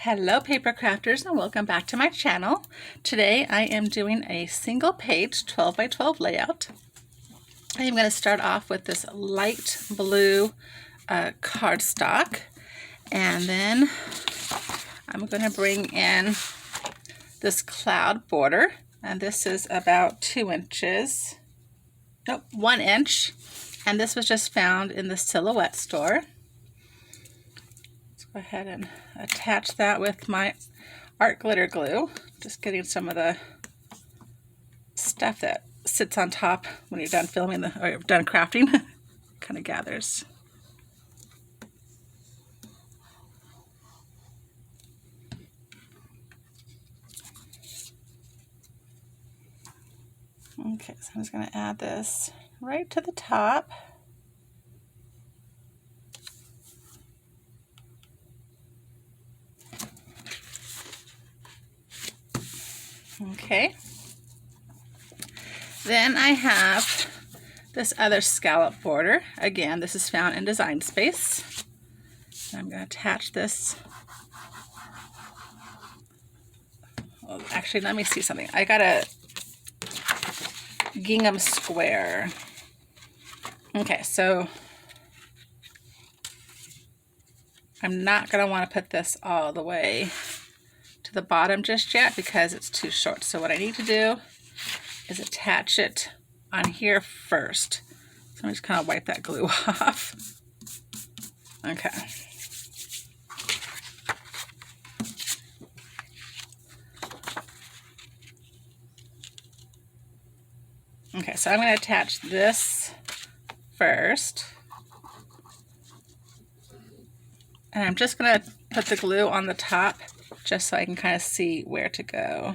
Hello paper crafters, and welcome back to my channel. Today I am doing a single page 12 by 12 layout. I am going to start off with this light blue cardstock, and then I'm going to bring in this cloud border, and this is about 2 inches, nope, 1 inch, and this was just found in the Silhouette store. Go ahead and attach that with my art glitter glue. Just getting some of the stuff that sits on top when you're done filming or you're done crafting. Kind of gathers. Okay, so I'm just going to add this right to the top. Okay, then I have this other scallop border. Again, this is found in Design Space. I'm going to attach this. Oh, actually, let me see something. I got a gingham square. Okay, so I'm not going to want to put this all the way to the bottom just yet because it's too short. So what I need to do is attach it on here first. So I'm just kind of wipe that glue off. Okay. Okay, so I'm going to attach this first. And I'm just going to put the glue on the top just so I can kind of see where to go.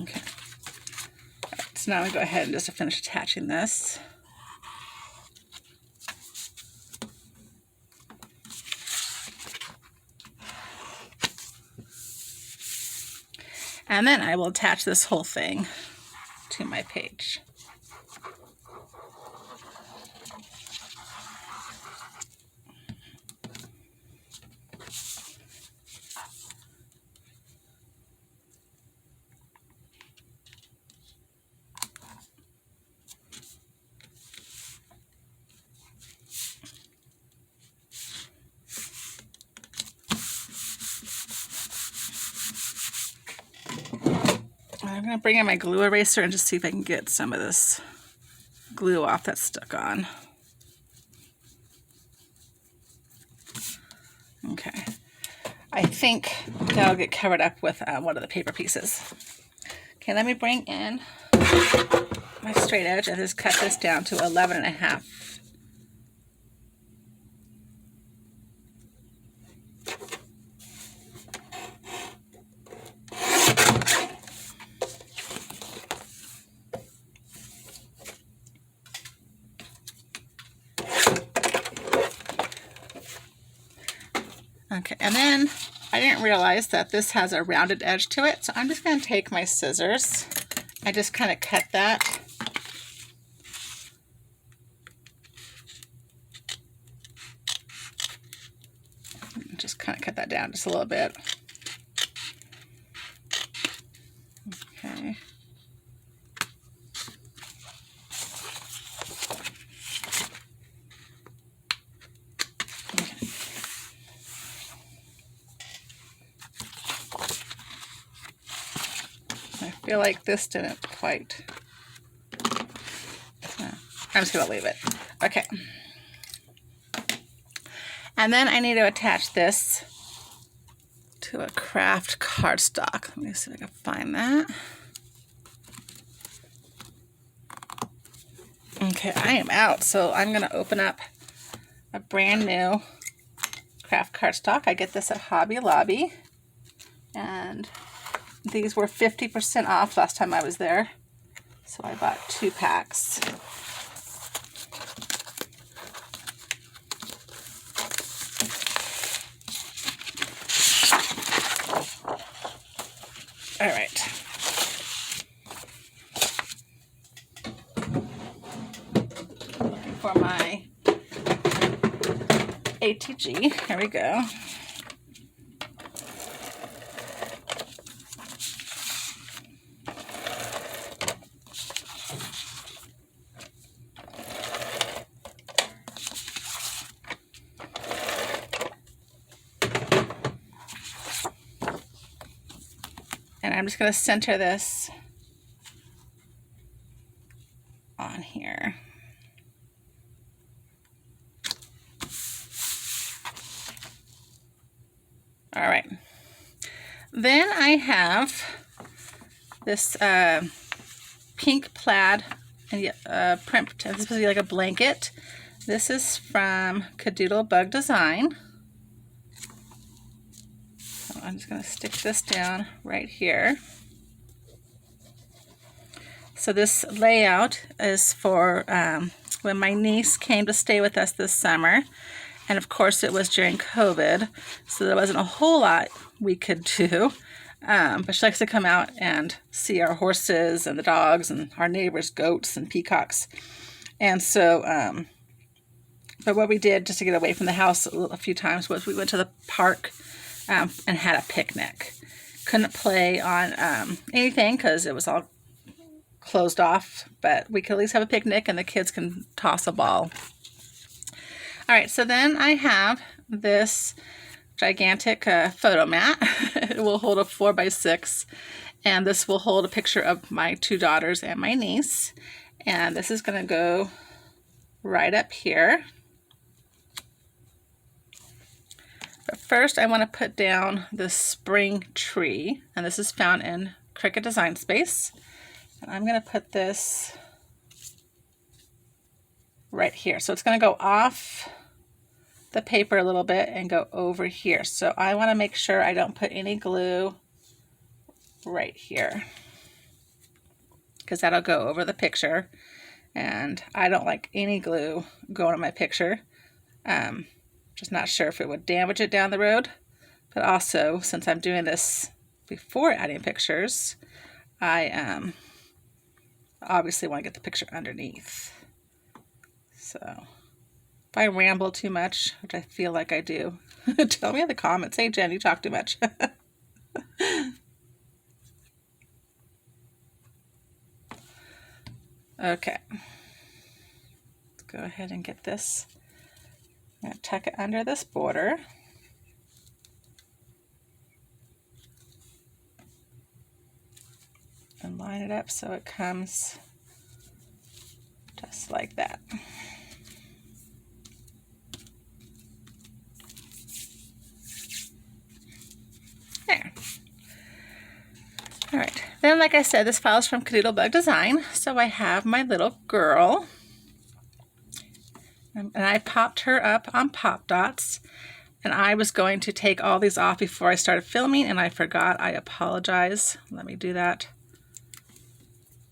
Okay. Right, so now I'm going to go ahead and just finish attaching this. And then I will attach this whole thing to my page. I'm going to bring in my glue eraser and just see if I can get some of this glue off that's stuck on. Okay. I think that'll get covered up with one of the paper pieces. Okay, let me bring in my straight edge and just cut this down to 11.5. Okay, and then I didn't realize that this has a rounded edge to it, so I'm just going to take my scissors. I just kind of cut that. Just kind of cut that down just a little bit. Okay. I feel like this didn't quite. I'm just going to leave it. Okay. And then I need to attach this to a craft cardstock. Let me see if I can find that. Okay, I am out, so I'm going to open up a brand new craft cardstock. I get this at Hobby Lobby, and these were 50% off last time I was there, so I bought 2 packs. ATG. Here we go. And I'm just going to center this on here. All right. Then I have this pink plaid and print. This is supposed to be like a blanket. This is from Cadoodle Bug Design. So I'm just going to stick this down right here. So this layout is for when my niece came to stay with us this summer. And of course it was during COVID, so there wasn't a whole lot we could do. But she likes to come out and see our horses and the dogs and our neighbors' goats and peacocks. And so, but what we did just to get away from the house a few times was we went to the park and had a picnic. Couldn't play on anything because it was all closed off, but we could at least have a picnic and the kids can toss a ball. All right, so then I have this gigantic photo mat. It will hold a 4x6, and this will hold a picture of my two daughters and my niece. And this is going to go right up here. But first I want to put down the spring tree, and this is found in Cricut Design Space. And I'm going to put this right here. So it's going to go off the paper a little bit and go over here. So I want to make sure I don't put any glue right here, because that'll go over the picture, and I don't like any glue going on my picture. Just not sure if it would damage it down the road, but also since I'm doing this before adding pictures, I obviously want to get the picture underneath. So if I ramble too much, which I feel like I do, tell me in the comments. Hey Jen, you talk too much. Okay. Let's go ahead and get this. I'm going to tuck it under this border. And line it up so it comes just like that. There. All right. Then, like I said, this file is from Cadoodle Bug Design. So I have my little girl. And I popped her up on Pop Dots. And I was going to take all these off before I started filming, and I forgot. I apologize. Let me do that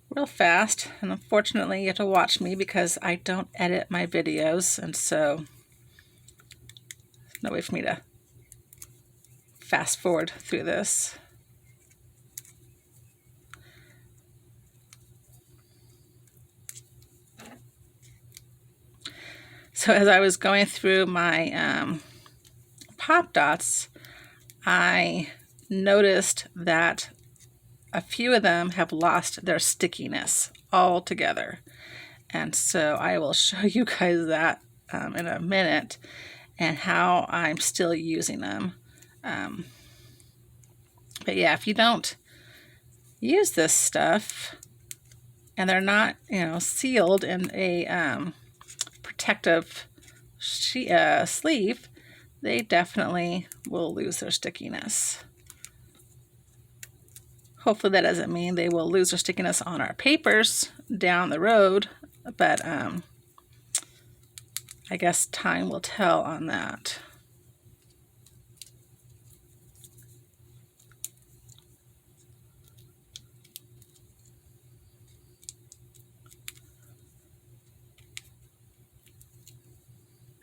real fast. And unfortunately, you have to watch me because I don't edit my videos. And so there's no way for me to fast forward through this. So as I was going through my Pop Dots, I noticed that a few of them have lost their stickiness altogether. And so I will show you guys that in a minute and how I'm still using them. But yeah, if you don't use this stuff and they're not, sealed in a protective sleeve, they definitely will lose their stickiness. Hopefully that doesn't mean they will lose their stickiness on our papers down the road, but I guess time will tell on that.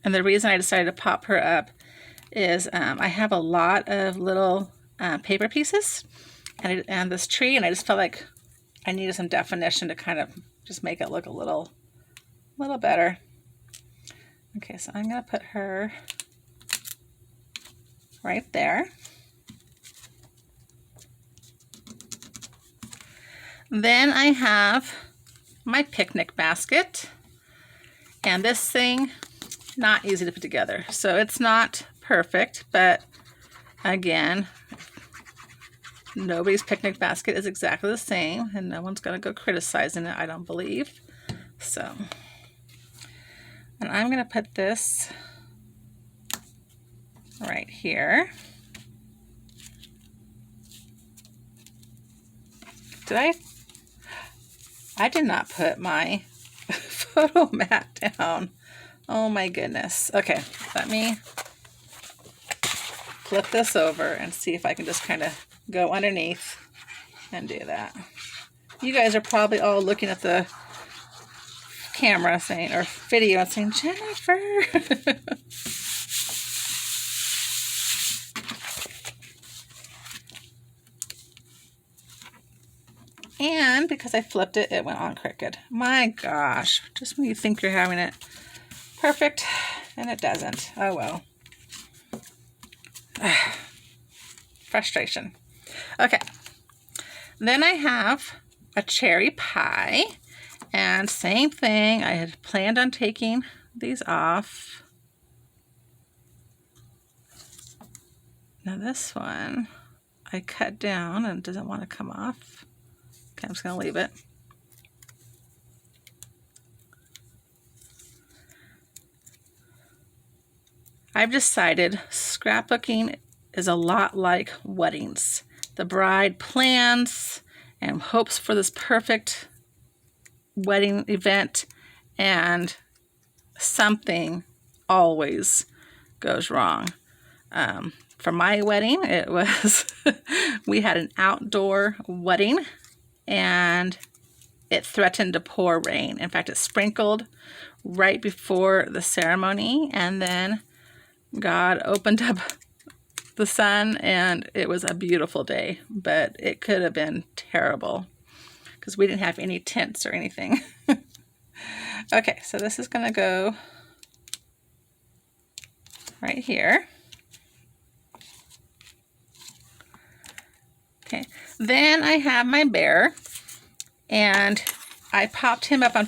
And the reason I decided to pop her up is I have a lot of little paper pieces and this tree, and I just felt like I needed some definition to kind of just make it look a little better. Okay, so I'm going to put her right there. Then I have my picnic basket, and this thing, not easy to put together. So it's not perfect, but again, nobody's picnic basket is exactly the same, and no one's gonna go criticizing it, I don't believe. So, and I'm gonna put this right here. I did not put my photo mat down. Oh my goodness. Okay, let me flip this over and see if I can just kind of go underneath and do that. You guys are probably all looking at the camera saying, or video, and saying, Jennifer. And because I flipped it, it went on crooked. My gosh, just when you think you're having it perfect, and it doesn't. Oh well. Frustration. Okay. Then I have a cherry pie, and same thing. I had planned on taking these off. Now this one I cut down and doesn't want to come off. Okay, I'm just going to leave it. I've decided scrapbooking is a lot like weddings. The bride plans and hopes for this perfect wedding event, and something always goes wrong. For my wedding, it was, we had an outdoor wedding, and it threatened to pour rain. In fact, it sprinkled right before the ceremony, and then God opened up the sun, and it was a beautiful day, but it could have been terrible because we didn't have any tents or anything. Okay, so this is going to go right here. Okay, then I have my bear, and I popped him up on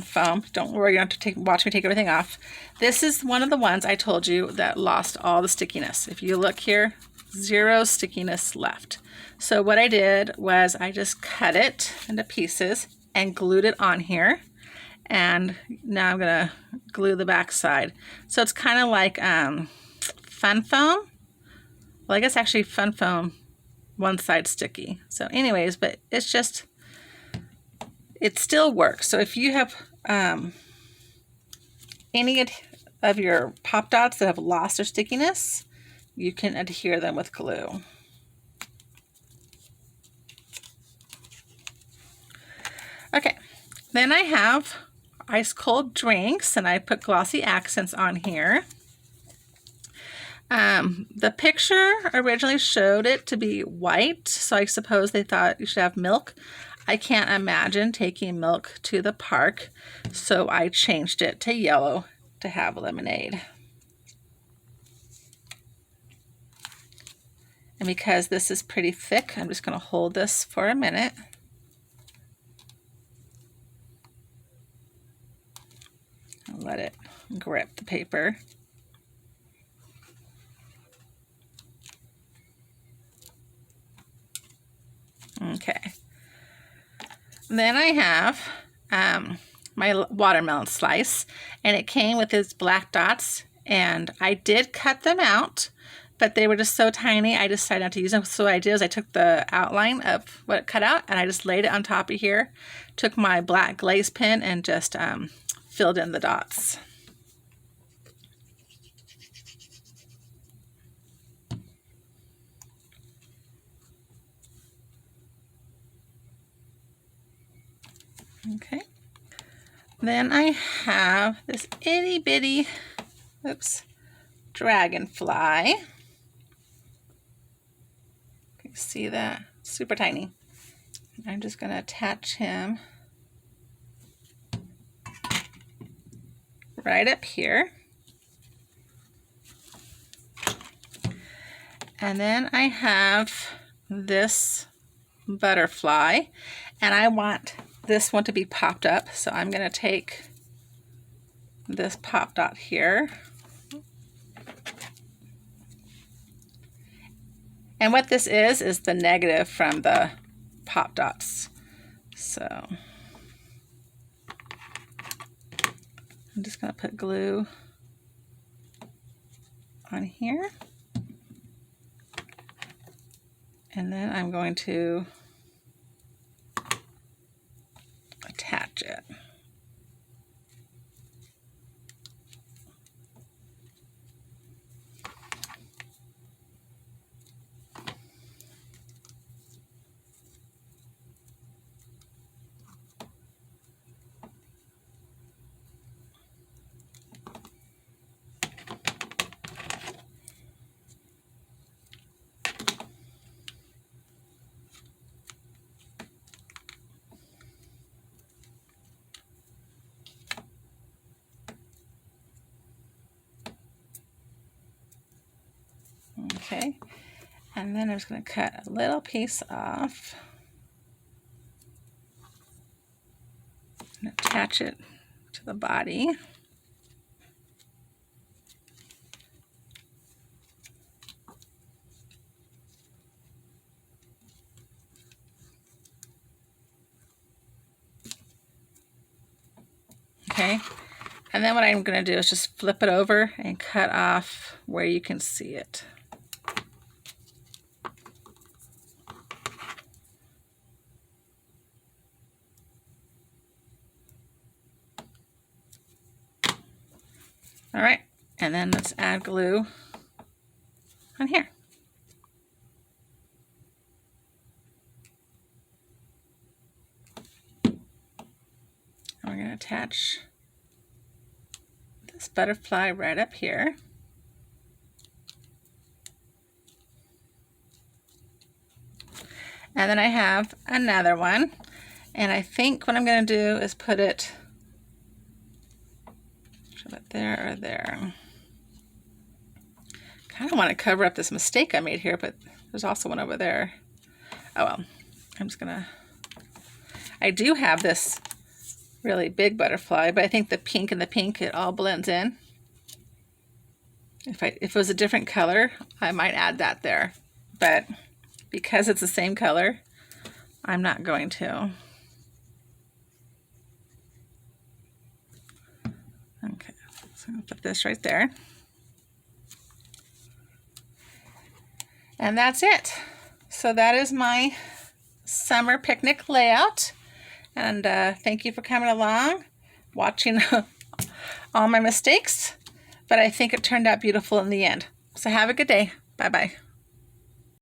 foam. Don't worry, you don't have to watch me take everything off. This is one of the ones I told you that lost all the stickiness. If you look here, 0 stickiness left. So what I did was I just cut it into pieces and glued it on here. And now I'm gonna glue the back side. So it's kind of like fun foam. Well, I guess actually fun foam, one side sticky. So anyways, but it's just, it still works. So if you have any of your pop dots that have lost their stickiness, you can adhere them with glue. Okay, then I have ice cold drinks, and I put glossy accents on here. The picture originally showed it to be white, so I suppose they thought you should have milk. I can't imagine taking milk to the park, so I changed it to yellow to have lemonade. And because this is pretty thick, I'm just going to hold this for a minute. I'll let it grip the paper. Okay. Then I have my watermelon slice, and it came with its black dots, and I did cut them out, but they were just so tiny I decided not to use them. So what I did is I took the outline of what it cut out, and I just laid it on top of here, took my black glaze pen, and just filled in the dots. Okay. Then I have this itty bitty, dragonfly. Can you see that? Super tiny. I'm just going to attach him right up here. And then I have this butterfly, and I want this one to be popped up, so I'm going to take this pop dot here. And what this is the negative from the pop dots. So I'm just going to put glue on here. And then I'm going to attach it. Okay, and then I'm just going to cut a little piece off and attach it to the body. Okay, and then what I'm going to do is just flip it over and cut off where you can see it. All right, and then let's add glue on here. And we're going to attach this butterfly right up here. And then I have another one, and I think what I'm going to do is put it there or there. Kind of want to cover up this mistake I made here, but there's also one over there. Oh well, I'm just gonna, I do have this really big butterfly, but I think the pink and the pink, it all blends in. If it was a different color, I might add that there, but because it's the same color, I'm not going to. Okay, so I'm going to put this right there. And that's it. So that is my summer picnic layout. And thank you for coming along, watching all my mistakes. But I think it turned out beautiful in the end. So have a good day. Bye-bye.